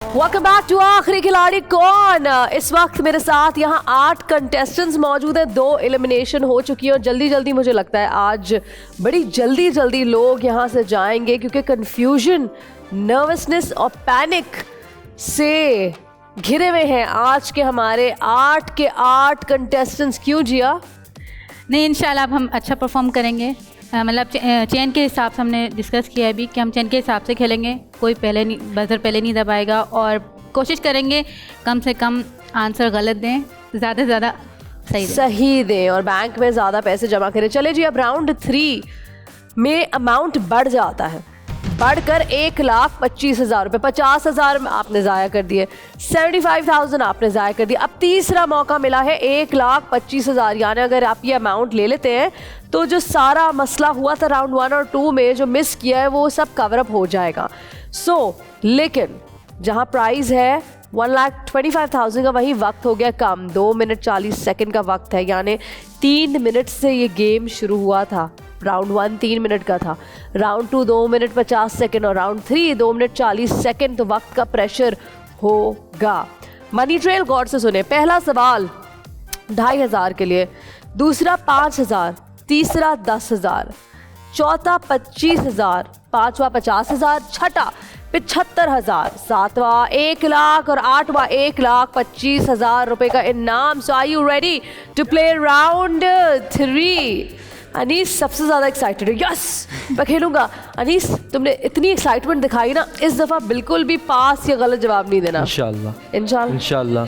Welcome back to आखिरी खिलाड़ी कौन। इस वक्त मेरे साथ यहाँ 8 कंटेस्टेंट्स मौजूद हैं। 2 एलिमिनेशन हो चुकी है और जल्दी जल्दी मुझे लगता है आज बड़ी जल्दी लोग यहाँ से जाएंगे क्योंकि कंफ्यूजन, नर्वसनेस और पैनिक से घिरे हुए हैं आज के हमारे 8 के 8 कंटेस्टेंट्स। क्यों जिया? नहीं, इंशाल्लाह अब हम अच्छा परफॉर्म करेंगे। मतलब चेन के हिसाब से हमने डिस्कस किया है अभी कि हम चेन के हिसाब से खेलेंगे। कोई बजर पहले नहीं दबाएगा और कोशिश करेंगे कम से कम आंसर गलत दें, ज़्यादा से ज़्यादा सही दें और बैंक में ज़्यादा पैसे जमा करें। चले जी, अब राउंड 3 में अमाउंट बढ़ जाता है, बढ़कर 1,25,000 रुपये। 50,000 आपने ज़ाया कर दिए, 75,000 आपने ज़ाया कर दिया। अब तीसरा मौका मिला है 1,25,000, यानी अगर आप ये अमाउंट ले लेते हैं तो जो सारा मसला हुआ था राउंड 1 और 2 में जो मिस किया है वो सब कवर अप हो जाएगा। लेकिन जहाँ प्राइज़ है 1,25,000 का, वही वक्त हो गया कम। 2 मिनट 40 सेकंड का वक्त है, यानी 3 मिनट से ये गेम शुरू हुआ था। राउंड 1 3 मिनट का था, राउंड 2 2 मिनट 50 सेकंड और राउंड 3 2 मिनट 40 सेकंड। तो वक्त का प्रेशर होगा। मनी ट्रेल गौर से सुने। पहला सवाल 2,500 के लिए, दूसरा 5,000, तीसरा 10,000, चौथा 25,000, पांचवा 50,000, छठा 75,000, सातवां 1,00,000 और आठवां 1,25,000 रुपए का इनाम। So are you ready to play round 3? Anees सबसे ज़्यादा एक्साइटेड है। यस, मैं खेलूंगा। अनीस, तुमने इतनी एक्साइटमेंट दिखाई ना, इस दफ़ा बिल्कुल भी पास या गलत जवाब नहीं देना। इंशाल्लाह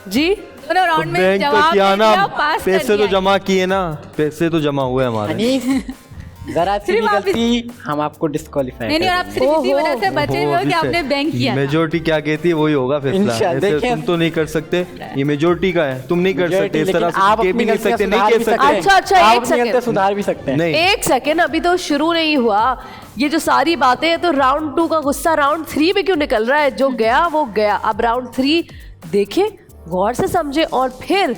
जी। दोनों राउंड में जवाब किया ना, पास पैसे तो जमा किए ना, पैसे तो जमा हुए हमारे। जरा सी गलती हम आपको डिस्क्वालीफाई नहीं, और आप सिर्फ इसी वजह से बचे हुए हो कि आपने बैंक किया। मेजोरिटी क्या कहती है वही होगा फैसला। ऐसे तुम तो नहीं कर सकते, ये मेजोरिटी का है, तुम नहीं कर सकते इस तरह से। आप कह भी नहीं सकते, नहीं कह सकते। अच्छा, एक सेकंड सुधार भी सकते हैं। नहीं, एक सेकंड, अभी तो शुरू नहीं हुआ। ये जो सारी बातें हैं, तो राउंड 2 का गुस्सा राउंड 3 में क्यों निकल रहा है? जो गया वो गया। अब राउंड 3 देखें, गौर से समझे और फिर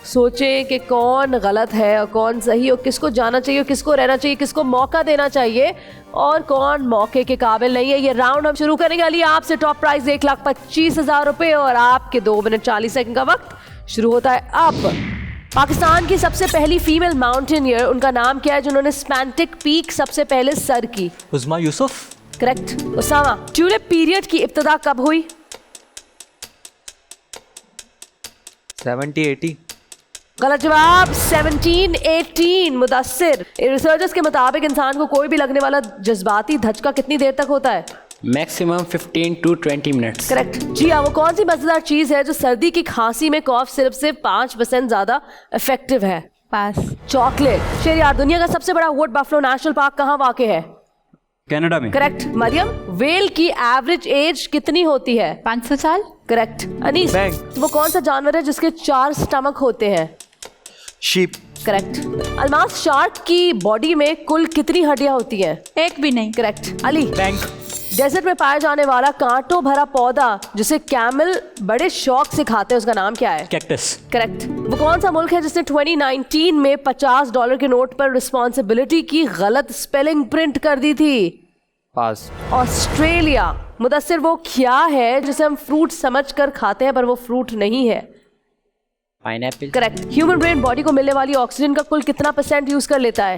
सोचे कि कौन गलत है और कौन सही, और किसको जाना चाहिए, किसको रहना चाहिए, किसको मौका देना चाहिए और कौन मौके के काबिल नहीं है। ये राउंड हम शुरू करने वाली। आपसे टॉप प्राइस 1,25,000 रुपये और आपके 2 मिनट 40 सेकंड का वक्त शुरू होता है अब। पाकिस्तान की सबसे पहली फीमेल माउंटेनियर, उनका नाम क्या है जिन्होंने स्पैंटिक पीक सबसे पहले सर की? Usama Yusuf. Correct. Usama. Tulip period की इब्तिदा कब हुई? 70-80। गलत जवाब, 1718। मुदस्सिर, रिसर्चर्स के मुताबिक इंसान को कोई भी लगने वाला जज्बाती धचका कितनी देर तक होता है? Maximum 15 to 20 minutes. करेक्ट। जी हाँ, वो कौन सी मजेदार चीज है जो सर्दी की खांसी में कॉफ सिरप से 5% ज्यादा इफेक्टिव है? पास। चॉकलेट। शेर यार, दुनिया का सबसे बड़ा वुड बफलो नेशनल पार्क कहाँ वाक़ है? कनाडा में। करेक्ट। मरियम, वेल की एवरेज एज कितनी होती है? 500 साल। करेक्ट। अनीस, वो कौन सा जानवर है जिसके 4 स्टमक होते हैं? शीप। करेक्ट। अलमास शार्क की बॉडी में कुल कितनी हड्डियां होती हैं? एक भी नहीं। करेक्ट। अली, बैंक। डेजर्ट में पाया जाने वाला कांटों भरा पौधा जिसे कैमल बड़े शौक से खाते हैं, उसका नाम क्या है? कैक्टस। करेक्ट। वो कौन सा मुल्क है जिसने 2019 में $50 के नोट पर रिस्पॉन्सिबिलिटी की गलत स्पेलिंग प्रिंट कर दी थी? पास। ऑस्ट्रेलिया। मुदस्सिर, वो क्या है जिसे हम फ्रूट समझ कर खाते हैं पर वो फ्रूट नहीं है? Pineapple. Correct. Human brain body को मिलने वाली ऑक्सीजन का कुल कितना % यूज कर लेता है?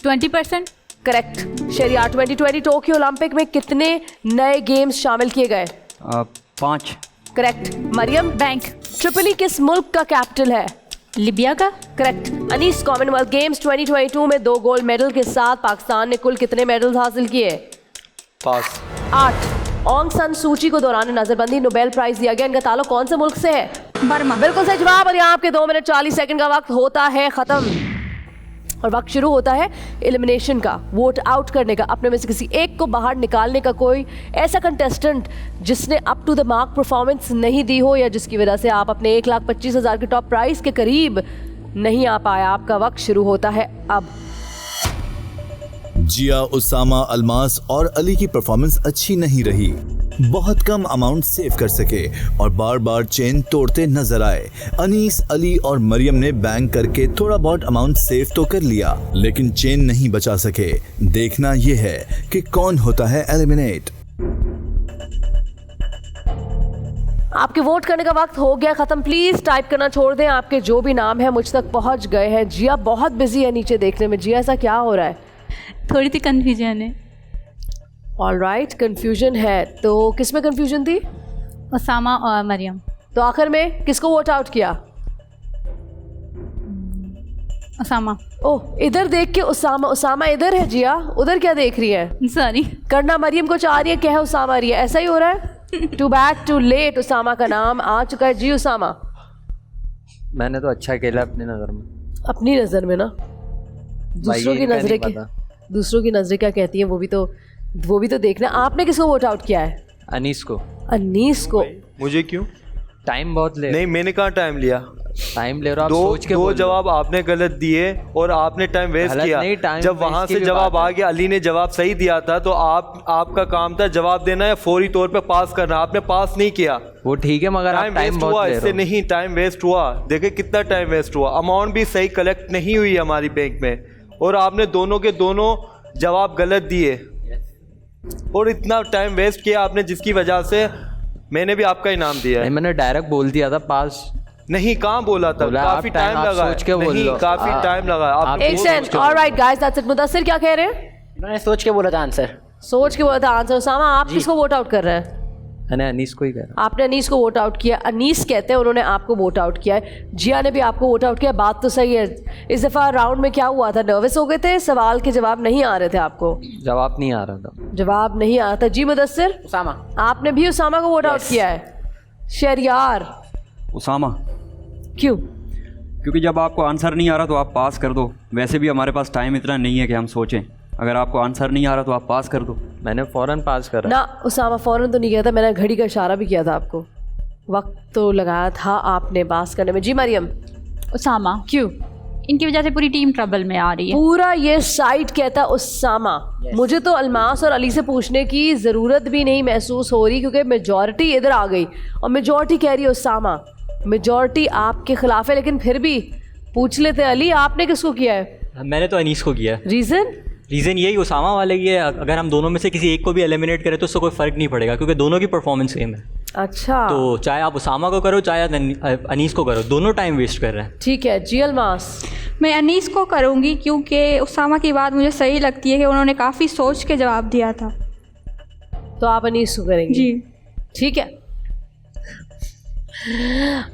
20%। करेक्ट। शरिया, 2020 टोक्यो ओलंपिक में कितने नए गेम्स शामिल किए गए? 5। करेक्ट। मरियम, बैंक। ट्रिपली किस मुल्क का कैपिटल है? लिबिया का। करेक्ट। अनीस, कॉमनवेल्थ गेम्स 2022 में 2 गोल्ड मेडल के साथ पाकिस्तान ने कुल कितने मेडल्स हासिल किए? पास। 8। ऑंग सन सूची को दौरान नजरबंदी नोबेल प्राइज दिया गया, इनका ताल्लुक कौन से मुल्क से है? बर्मा। बिल्कुल सही जवाब। और यहाँ आपके 2 मिनट 40 सेकंड का वक्त होता है खत्म और वक्त शुरू होता है एलिमिनेशन का, वोट आउट करने का, अपने में से किसी एक को बाहर निकालने का। कोई ऐसा कंटेस्टेंट जिसने up to the mark performance नहीं दी हो या जिसकी वजह से आप अपने 1,25,000 के टॉप प्राइस के करीब नहीं आ पाया, आपका वक्त शुरू होता है अब। जिया, उसामा, अलमास और अली की परफॉर्मेंस अच्छी नहीं रही। बहुत कम अमाउंट सेव कर सके और बार बार चेन तोड़ते नजर आए। अनीस, अली और मरियम ने बैंक करके थोड़ा बहुत अमाउंट सेव तो कर लिया, लेकिन चेन नहीं बचा सके। देखना यह है कि कौन होता है एलिमिनेट। आपके वोट करने का वक्त हो गया ख़त्म। प्लीज़ टाइप करना छोड़ दें, आपके जो भी नाम है मुझ तक पहुंच गए हैं। जिया बहुत बिजी है नीचे देखने में। जिया ऐसा क्या हो रहा है? थोड़ी सी कन्फ्यूजन है। ऑलराइट, कंफ्यूजन है। तो किस में कंफ्यूजन थी? उसामा और मरियम। तो आखिर में किसको वोट आउट किया? उसामा। ओह, इधर देख के उसामा। उसामा इधर है जिया, उधर क्या देख रही है? सॉरी। करना मरियम को चाह रही है, क्या है उसामा रही है, ऐसा ही हो रहा है। Too bad too late, Usama का नाम आ चुका है। जी उसामा। मैंने तो अच्छा खेला अपनी नज़र में। अपनी नज़र में ना, दूसरों की नज़रें दूसरों की नज़रें क्या कहती हैं वो भी तो देखना। आपने किसको वोट आउट किया है? अनीस को। अनीस को। मुझे क्यों? टाइम बहुत ले नहीं, मैंने कहाँ टाइम लिया? टाइम ले रहा, आप सोच के दो बोल जवाब आपने गलत दिए और आपने टाइम वेस्ट गलत किया। नहीं, टाइम जब वहां वेस्ट की से भी जवाब बात आ है। गया, अली ने जवाब सही दिया था, तो आपका काम था जवाब देना या फौरी तौर पे पास करना। आपने पास नहीं किया। वो ठीक है, मगर आप टाइम टाइम वेस्ट हुआ, बहुत ले इससे रहे हो। नहीं टाइम वेस्ट हुआ। देखिए कितना टाइम वेस्ट हुआ। अमाउंट भी सही कलेक्ट नहीं हुई हमारी बैंक में, और आपने दोनों के दोनों जवाब गलत दिए और इतना टाइम वेस्ट किया आपने, जिसकी वजह से मैंने भी आपका इनाम दिया है। नहीं, मैंने डायरेक्ट बोल दिया था पास। नहीं, कहाँ बोला था? बोला, काफी आप टाइम आप लगा। सोच के बोल नहीं, लो। काफी टाइम लगा। आप एक second. Alright guys, that's it. Mudassir क्या कह रहे हैं? इन्होंने सोच के बोला था आंसर। सोच के बोला था आंसर। उसामा, आप किसको वोट आउट कर रहे हैं? मैंने अनीस को ही कहा। आपने अनीस को वोट आउट किया। अनीस कहते हैं उन्होंने आपको वोट आउट किया है। जिया ने भी आपको वोट आउट किया। बात तो सही है। इस दफ़ा राउंड में क्या हुआ था? नर्वस हो गए थे, सवाल के जवाब नहीं आ रहे थे आपको? जवाब नहीं आ रहा था। जवाब नहीं आ रहा था। जी मुदस्सिर, उसामा। आपने भी उसामा को वोट आउट किया है। शहरियार, उसामा, क्यों? क्योंकि जब आपको आंसर नहीं आ रहा तो आप पास कर दो। वैसे भी हमारे पास टाइम इतना नहीं है कि हम सोचें। अगर आपको आंसर नहीं आ रहा तो आप पास कर दो। मैंने फ़ौरन पास करा। ना उसामा, फ़ौरन तो नहीं किया था। मैंने घड़ी का इशारा भी किया था आपको। वक्त तो लगाया था आपने पास करने में। जी मरियम। उसामा। क्यों? इनकी वजह से पूरी टीम ट्रबल में आ रही है। पूरा ये साइट कहता उसामा। मुझे तो अलमास और अली से पूछने की ज़रूरत भी नहीं महसूस हो रही, क्योंकि मेजॉरिटी इधर आ गई और मेजॉरिटी कह रही है उसामा। मेजॉरिटी आपके खिलाफ है, लेकिन फिर भी पूछ लेते हैं। अली, आपने किसको किया है? मैंने तो अनीस को किया है। रीज़न यही उसामा वाले की है। अगर हम दोनों में से किसी एक को भी एलिमिनेट करें तो उससे कोई फ़र्क नहीं पड़ेगा, क्योंकि दोनों की परफॉर्मेंस सेम है। अच्छा, तो चाहे आप उसामा को करो चाहे अनीस को करो, दोनों टाइम वेस्ट कर रहे हैं। ठीक है। जी अलमास। मैं अनीस को करूँगी, क्योंकि उसामा की बात मुझे सही लगती है कि उन्होंने काफ़ी सोच के जवाब दिया था। तो आप अनीस को करेंगे? जी ठीक है।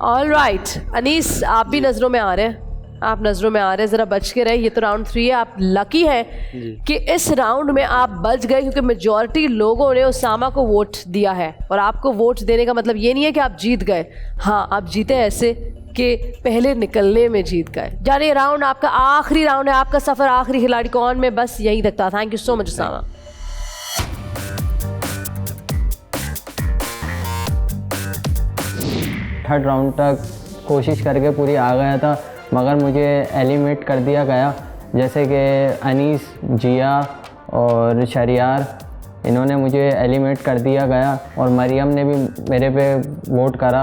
ऑल राइट, अनीस आप भी नज़रों में आ रहे हैं। आप नज़रों में आ रहे हैं, ज़रा बच के रहे। ये तो राउंड 3 है। आप लकी हैं कि इस राउंड में आप बच गए, क्योंकि मेजॉरिटी लोगों ने उसामा को वोट दिया है। और आपको वोट देने का मतलब ये नहीं है कि आप जीत गए। हाँ, आप जीते ऐसे कि पहले निकलने में जीत गए। जाने राउंड आपका आखिरी राउंड है। आपका सफ़र आखिरी खिलाड़ी कौन में बस यही तक था। Thank you so much Usama. Third round तक कोशिश करके पूरी आ गया था, मगर मुझे एलिमिनेट कर दिया गया। जैसे कि अनीस, जिया और शरियार, इन्होंने मुझे एलिमिनेट कर दिया गया। और मरियम ने भी मेरे पे वोट करा।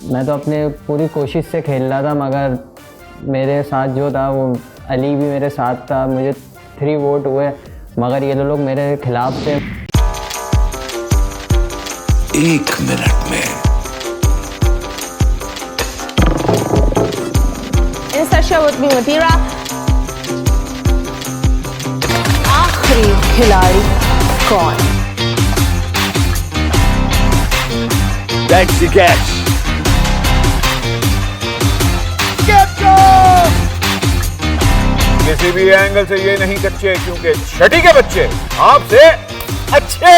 मैं तो अपने पूरी कोशिश से खेल रहा था, मगर मेरे साथ जो था वो अली भी मेरे साथ था। मुझे 3 वोट हुए, मगर ये लोग मेरे खिलाफ थे। 1 मिनट में आखिरी खिलाड़ी कौन? That's the catch. किसी भी एंगल से ये नहीं कच्चे, क्योंकि छठी के बच्चे आपसे अच्छे।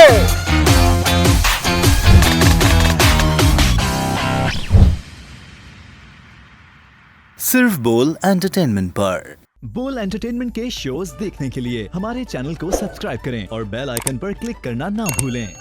सिर्फ बोल एंटरटेनमेंट पर। बोल एंटरटेनमेंट के शोज देखने के लिए हमारे चैनल को सब्सक्राइब करें और बेल आइकन पर क्लिक करना ना भूलें।